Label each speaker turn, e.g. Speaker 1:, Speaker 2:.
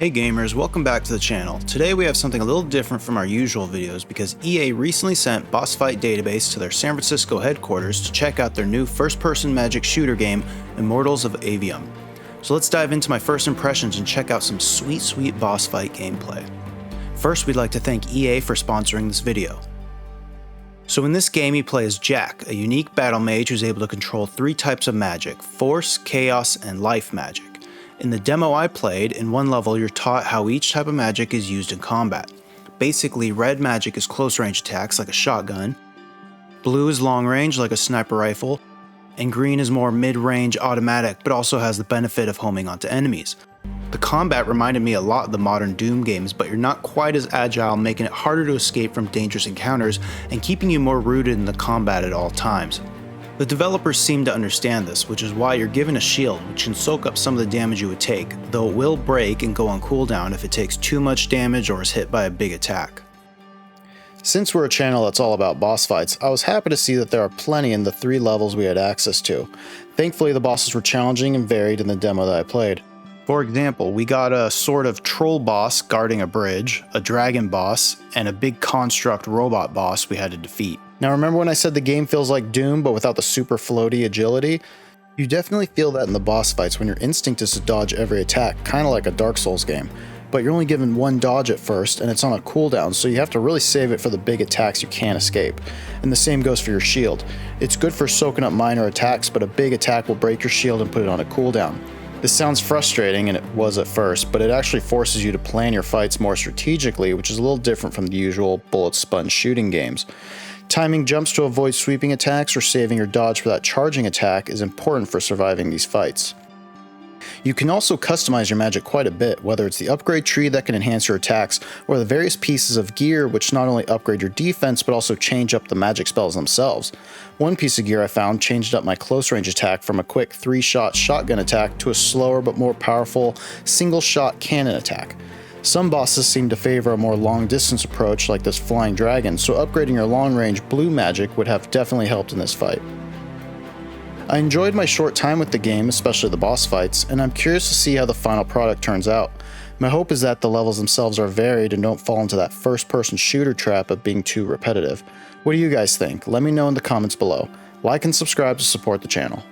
Speaker 1: Hey gamers, welcome back to the channel. Today we have something a little different from our usual videos because EA recently sent Boss Fight Database to their San Francisco headquarters to check out their new first-person magic shooter game, Immortals of Aveum. So let's dive into my first impressions and check out some sweet boss fight gameplay. First, we'd like to thank EA for sponsoring this video. So in this game you play as Jack, a unique battle mage who's able to control 3 types of magic: force, chaos, and life magic. In the demo I played, in one level you're taught how each type of magic is used in combat. Basically, red magic is close range attacks like a shotgun, blue is long range like a sniper rifle, and green is more mid-range automatic but also has the benefit of homing onto enemies. The combat reminded me a lot of the modern Doom games, but you're not quite as agile, making it harder to escape from dangerous encounters and keeping you more rooted in the combat at all times. The developers seem to understand this, which is why you're given a shield which can soak up some of the damage you would take, though it will break and go on cooldown if it takes too much damage or is hit by a big attack. Since we're a channel that's all about boss fights, I was happy to see that there are plenty in the 3 levels we had access to. Thankfully the bosses were challenging and varied in the demo that I played. For example, we got a sort of troll boss guarding a bridge, a dragon boss, and a big construct robot boss we had to defeat. Now remember when I said the game feels like Doom but without the super floaty agility? You definitely feel that in the boss fights when your instinct is to dodge every attack, kinda like a Dark Souls game. But you're only given 1 dodge at first and it's on a cooldown, so you have to really save it for the big attacks you can't escape. And the same goes for your shield. It's good for soaking up minor attacks, but a big attack will break your shield and put it on a cooldown. This sounds frustrating, and it was at first, but it actually forces you to plan your fights more strategically, which is a little different from the usual bullet sponge shooting games. Timing jumps to avoid sweeping attacks or saving your dodge for that charging attack is important for surviving these fights. You can also customize your magic quite a bit, whether it's the upgrade tree that can enhance your attacks, or the various pieces of gear which not only upgrade your defense but also change up the magic spells themselves. One piece of gear I found changed up my close range attack from a quick 3-shot shotgun attack to a slower but more powerful single-shot cannon attack. Some bosses seem to favor a more long-distance approach like this flying dragon, so upgrading your long-range blue magic would have definitely helped in this fight. I enjoyed my short time with the game, especially the boss fights, and I'm curious to see how the final product turns out. My hope is that the levels themselves are varied and don't fall into that first-person shooter trap of being too repetitive. What do you guys think? Let me know in the comments below. Like and subscribe to support the channel.